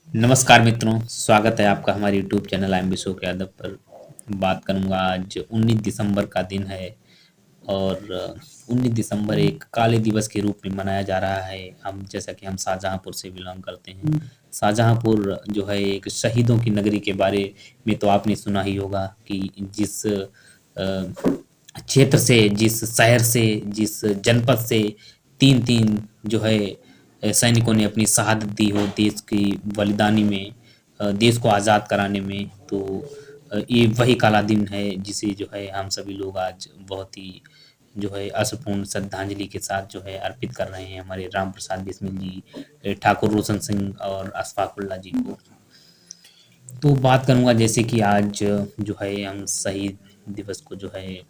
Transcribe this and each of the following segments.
नमस्कार मित्रों, स्वागत है आपका हमारे YouTube channel I am Ashok Yadav पर। बात करूंगा, आज 19 दिसंबर का दिन है और 19 दिसंबर एक काले दिवस के रूप में मनाया जा रहा है। हम जैसा कि हम शाहजहांपुर से बिलोंग करते हैं। शाहजहांपुर जो है एक शहीदों की नगरी के बारे में तो आपने सुना ही होगा कि जिस क्षेत्र से, जिस शहर से, जिस जनपद से तीन-तीन जो है सैनिकों ने अपनी शहादत दी हो देश की बलिदानी में, देश को आज़ाद कराने में, तो ये वही काला दिन है जिसे जो है हम सभी लोग आज बहुत ही जो है अश्रुपूर्ण श्रद्धांजलि के साथ जो है अर्पित कर रहे हैं हमारे राम प्रसाद बिस्मिल जी, ठाकुर रोशन सिंह और अशफाक उल्लाह जी को। तो बात करूँगा जैसे कि आज जो है हम शहीद दिवस को जो है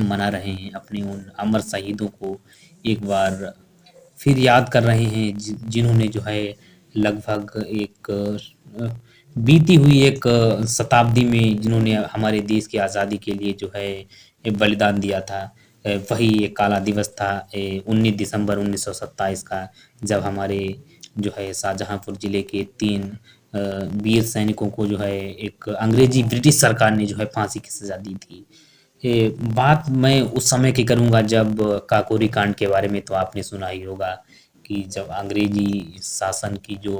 मना रहे हैं, अपने उन अमर शहीदों को एक बार फिर याद कर रहे हैं जिन्होंने जो है लगभग एक बीती हुई एक शताब्दी में जिन्होंने हमारे देश की आज़ादी के लिए जो है बलिदान दिया था। वही एक काला दिवस था 19 दिसंबर 1927 का, जब हमारे जो है शाहजहांपुर जिले के 3 वीर सैनिकों को जो है एक अंग्रेजी ब्रिटिश सरकार ने जो है फांसी की सज़ा दी थी। बात मैं उस समय की करूँगा जब काकोरी कांड के बारे में तो आपने सुना ही होगा कि जब अंग्रेजी शासन की जो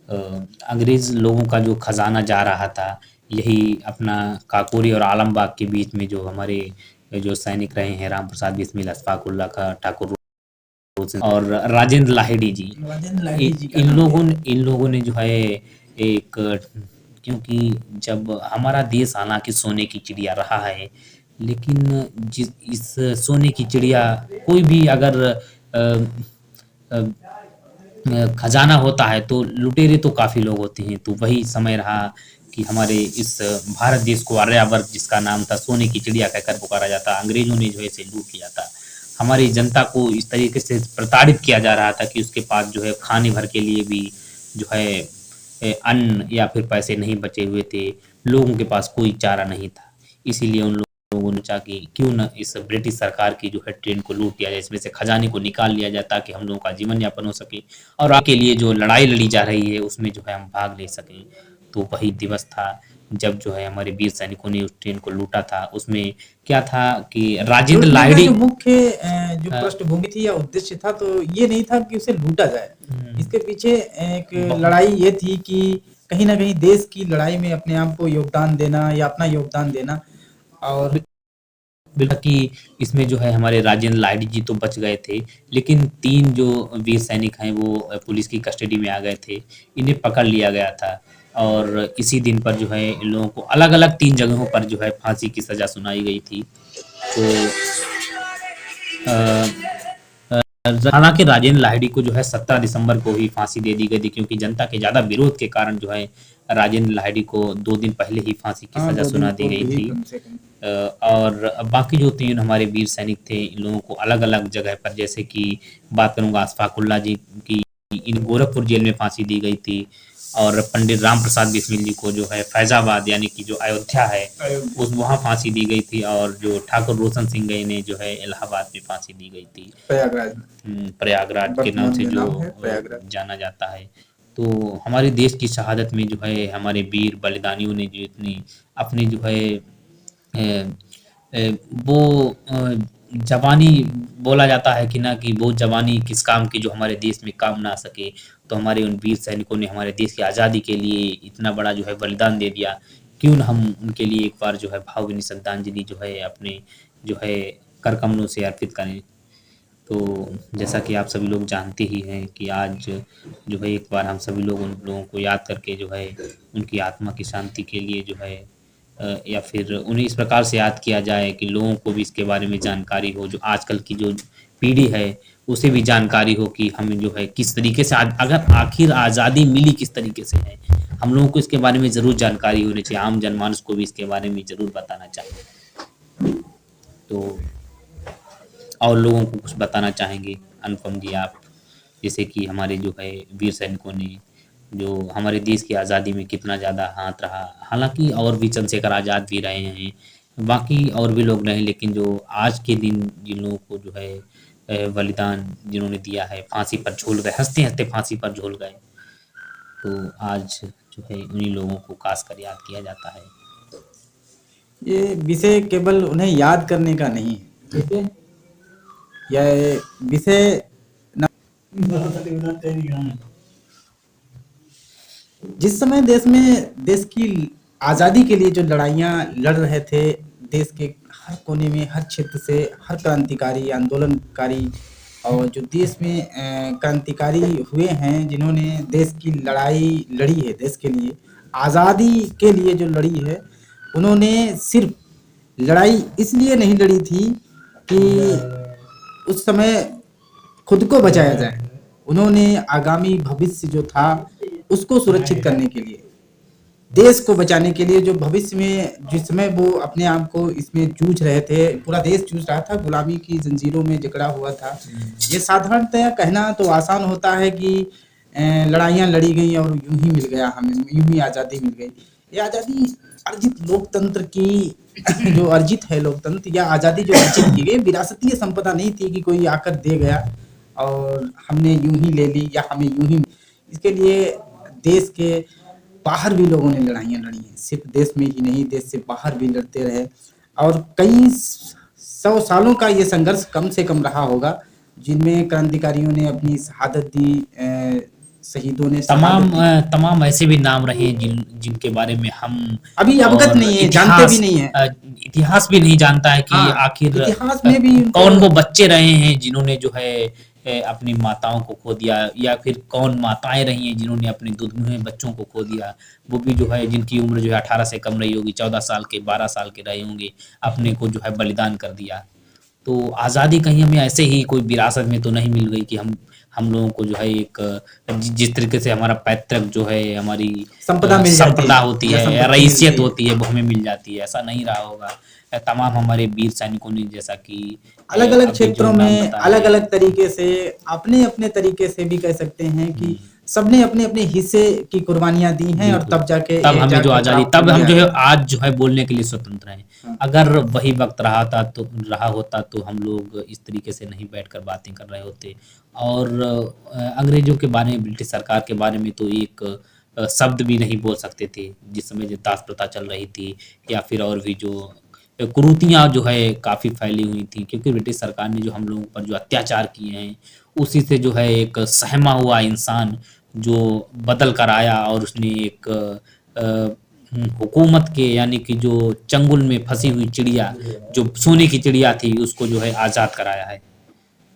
अंग्रेज लोगों का जो खजाना जा रहा था, यही अपना काकोरी और आलमबाग के बीच में जो हमारे जो सैनिक रहे हैं राम प्रसाद बिस्मिल, अशफाक उल्लाह खां, ठाकुर रोशन और राजेंद्र लाहिड़ी जी, राजेंद्र लाहिड़ी जी का इन नाम लिया। लोगों ने जो है एक, क्योंकि जब हमारा देश हालांकि सोने की चिड़िया रहा है, लेकिन जिस इस सोने की चिड़िया कोई भी अगर अ, खजाना होता है तो लुटेरे तो काफ़ी लोग होते हैं। तो वही समय रहा कि हमारे इस भारत देश को आर्यावर्त, जिसका नाम था सोने की चिड़िया कहकर पुकारा जाता, अंग्रेजों ने जो है इसे लूट लिया था। हमारी जनता को इस तरीके से प्रताड़ित किया जा रहा था कि उसके पास जो है खाने भर के लिए भी जो है अन्न या फिर पैसे नहीं बचे हुए थे। लोगों के पास कोई चारा नहीं था। इसीलिए उन लोगों ने सोचा कि क्यों ना इस ब्रिटिश सरकार की जो है ट्रेन को लूट लिया जाए, इसमें से खजाने को निकाल लिया जाए ताकि हम लोगों का जीवन यापन हो सके और आगे लिए जो लड़ाई लड़ी जा रही है उसमें जो है हम भाग ले सकें। तो वही दिवस था जब जो है हमारे वीर सैनिकों ने उस ट्रेन को लूटा था। उसमें क्या था कि राजेंद्र लूटने का लाहिड़ी जो मुख्य जो अ, पृष्ठभूमि थी या उद्देश्य था, तो ये नहीं था कि उसे लूटा जाए। इसके पीछे एक बहुत लड़ाई ये थी कि कहीं न कहीं देश की लड़ाई में अपने आप को योगदान देना या अपना योगदान देना। और बिल्कुल कि इसमें जो है हमारे राजेंद्र लाहिड़ी जी तो बच गए थे, लेकिन 3 जो वीर सैनिक हैं वो पुलिस की कस्टडी में आ गए थे। इन्हें पकड़ लिया गया था और इसी दिन पर जो है इन लोगों को अलग-अलग 3 जगहों पर जो है फांसी की सज़ा सुनाई गई थी। तो अ हालाँकि राजेंद्र लाहिड़ी को जो है 17 दिसंबर को ही फांसी दे दी गई थी, क्योंकि जनता के ज़्यादा विरोध के कारण जो है राजेंद्र लाहिड़ी को 2 दिन पहले ही फांसी की हाँ, सज़ा 2 दिन सुना दी पूर्व गई ही थी। कम से कम। और बाकी जो 3 हमारे वीर सैनिक थे, इन लोगों को अलग-अलग जगह पर, जैसे कि बात करूँगा अशफाक उल्लाह जी की, इन गोरखपुर जेल में फांसी दी गई थी और पंडित राम प्रसाद बिस्मिल जी को जो है फैज़ाबाद यानी कि जो अयोध्या है, उस वहाँ फांसी दी गई थी और जो ठाकुर रोशन सिंह ने जो है इलाहाबाद में फांसी दी गई थी। प्रयागराज में, प्रयागराज के नाम वर्तमान से में जो नाम है प्रयागराज। जाना जाता है। तो हमारे देश की शहादत में जो है हमारे वीर बलिदानियों ने जो इतनी अपनी जो है अ वो जवानी, बोला जाता है कि ना कि वो जवानी किस काम की जो हमारे देश में काम ना आ सके। तो हमारे उन वीर सैनिकों ने हमारे देश की आज़ादी के लिए इतना बड़ा जो है बलिदान दे दिया। क्यों ना हम उनके लिए एक बार जो है भावभीनी श्रद्धांजलि जो है अपने जो है कर कमलों से अर्पित करें। तो जैसा कि आप सभी लोग जानते ही हैं कि आज जो है एक बार हम सभी लोग उन लोगों को याद करके जो है उनकी आत्मा की शांति के लिए जो है या फिर उन्हें इस प्रकार से याद किया जाए कि लोगों को भी इसके बारे में जानकारी हो, जो आजकल की जो पीढ़ी है उसे भी जानकारी हो कि हमें जो है किस तरीके से आज अगर आखिर आज़ादी मिली किस तरीके से है, हम लोगों को इसके बारे में ज़रूर जानकारी होनी चाहिए। आम जनमानस को भी इसके बारे में ज़रूर बताना चाहिए। तो और लोगों को कुछ बताना चाहेंगे अनुपम जी आप, जैसे कि हमारे जो है वीर सैनिकों ने जो हमारे देश की आज़ादी में कितना ज़्यादा हाथ रहा। हालांकि और भी चंद्रशेखर आज़ाद भी रहे हैं, बाकी और भी लोग रहे, लेकिन जो आज के दिन जिन लोगों को जो है बलिदान जिन्होंने दिया है, फांसी पर झूल गए, हंसते हंसते फांसी पर झूल गए। तो आज जो है उन्हीं लोगों को खासकर याद किया जाता है। ये विषय केवल उन्हें याद करने का नहीं है, यह विषय न जिस समय देश की आज़ादी के लिए जो लड़ाइयाँ लड़ रहे थे, देश के हर कोने में, हर क्षेत्र से, हर क्रांतिकारी, आंदोलनकारी और जो देश में क्रांतिकारी हुए हैं, जिन्होंने देश की लड़ाई लड़ी है देश के लिए, आज़ादी के लिए जो लड़ी है, उन्होंने सिर्फ लड़ाई इसलिए नहीं लड़ी थी कि उस समय खुद को बचाया जाए। उन्होंने आगामी भविष्य जो था उसको सुरक्षित करने के लिए, देश को बचाने के लिए, जो भविष्य में जिस समय वो अपने आप को इसमें जूझ रहे थे, पूरा देश जूझ रहा था, गुलामी की जंजीरों में जकड़ा हुआ था। ये साधारणतः कहना तो आसान होता है कि लड़ाइयाँ लड़ी गई और यूं ही मिल गया हमें, यूं ही आज़ादी मिल गई। ये आज़ादी अर्जित लोकतंत्र की जो अर्जित है लोकतंत्र, या आज़ादी जो अर्जित की गई, विरासतीय संपदा नहीं थी कि कोई आकर दे गया और हमने यूं ही ले ली या हमें यूं ही। इसके लिए देश के बाहर भी लोगों ने लड़ाइयाँ लड़ी हैं, सिर्फ देश में ही नहीं, देश से बाहर भी लड़ते रहे और कई 100 सालों का ये संघर्ष कम से कम रहा होगा, जिनमें क्रांतिकारियों ने अपनी शहादत दी, शहीदों ने तमाम शहादत दी। तमाम ऐसे भी नाम रहे हैं जिनके बारे में हम अभी अवगत और नहीं है, जानते भी नहीं है। इतिहास भी नहीं जानता है कि हाँ, आखिर इतिहास में भी कौन वो बच्चे रहे हैं जिन्होंने जो है अपनी माताओं को खो दिया, या फिर कौन माताएं रही हैं जिन्होंने अपने दुधमुहे बच्चों को खो दिया, वो भी जो है जिनकी उम्र जो है 18 से कम रही होगी, 14 साल के, 12 साल के रहे होंगे, अपने को जो है बलिदान कर दिया। तो आज़ादी कहीं हमें ऐसे ही कोई विरासत में तो नहीं मिल गई कि हम लोगों को जो है एक जिस तरीके से हमारा पैतृक जो है, हमारी संपदा मिल जाती संपदा है होती या है, संपत्ति रईसियत मिलती है। होती है, वो हमें मिल जाती है, ऐसा नहीं रहा होगा। तमाम हमारे वीर सैनिकों ने, जैसा कि अलग-अलग अभी जो क्षेत्रों नाम में बताए, अलग-अलग तरीके से, अपने-अपने तरीके से भी कह सकते हैं कि सबने अपने-अपने हिस्से की कुर्बानियाँ दी हैं और बिल्कुल। तब जाके तब ये हमें जो जाके आज़ादी, प्राप्त तब हुई हम जो है आज़ादी। आज जो है बोलने के लिए स्वतंत्र हैं। हाँ। अगर वही वक़्त रहा होता तो हम लोग इस तरीके से नहीं बैठकर बातें कर रहे होते। और अंग्रेज़ों के बारे में, ब्रिटिश सरकार के बारे में तो एक शब्द भी नहीं बोल सकते थे, जिस समय जो दास प्रथा चल रही थी, या फिर और भी जो कुरीतियाँ जो है काफ़ी फैली हुई थी, क्योंकि ब्रिटिश सरकार ने जो हम लोगों पर जो अत्याचार किए हैं, उसी से जो है एक सहमा हुआ इंसान जो बदल कर आया और उसने एक हुकूमत के, यानी कि जो चंगुल में फंसी हुई चिड़िया, जो सोने की चिड़िया थी, उसको जो है आज़ाद कराया है।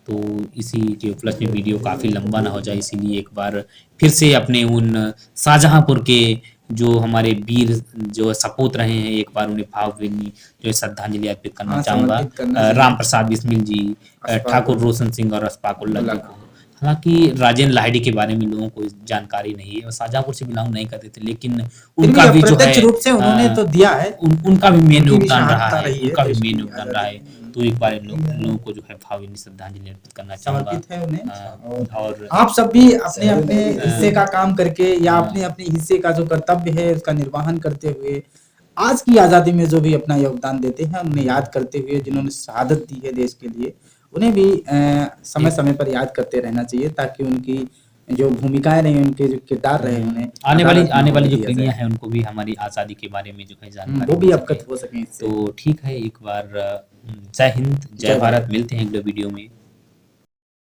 तो इसी के उपलक्ष्य में वीडियो काफ़ी लंबा ना हो जाए, इसीलिए एक बार फिर से अपने उन शाहजहाँपुर के जो हमारे वीर जो सपूत रहे हैं, एक बार उन्हें भावभीनी जो है श्रद्धांजलि अर्पित करना हाँ, चाहूँगा। समर्पित करना चाहिए। राम प्रसाद बिस्मिल जी, अशफाक ठाकुर उल्लाह। रोशन सिंह और अशफाक उल्लाह जी उल्लाह को। हालाँकि राजेंद्र लाहिड़ी के बारे में लोगों को जानकारी नहीं है, और शाहजहाँपुर से बिलॉन्ग नहीं करते थे, लेकिन फिर उनका भी जो अप्रत्यक्ष है रूप से उन्होंने तो दिया है, उनका भी मेन उनकी भी योगदान रहा शहादत है, रही है उनका भी देश मेन की योगदान रहा आज़ादी है। में। तो एक बार इन लोगों को जो है भावभीनी श्रद्धांजलि अर्पित करना चाहूँगा। समर्पित है उन्हें। और आप सब भी अपने-अपने हिस्से का काम करके या अपने-अपने हिस्से का जो कर्तव्य है उसका निर्वहन करते हुए, आज की आज़ादी में जो भी अपना योगदान देते हैं, उन्हें याद करते हुए, जिन्होंने शहादत दी है देश के लिए, उन्हें भी समय-समय पर याद करते रहना चाहिए, ताकि उनकी जो भूमिकाएँ रही, उनके जो किरदार रहे, उन्हें आने वाली अदालत में आने वाली होने जो दिया पीढ़ियाँ जाए। हैं, उनको भी हमारी आज़ादी के बारे में जो है जानकारी वो भी मिल अवगत सके। हो सकें इससे। तो ठीक है, एक बार जय हिंद, जय जय भारत। भारत। मिलते हैं अगले वीडियो में।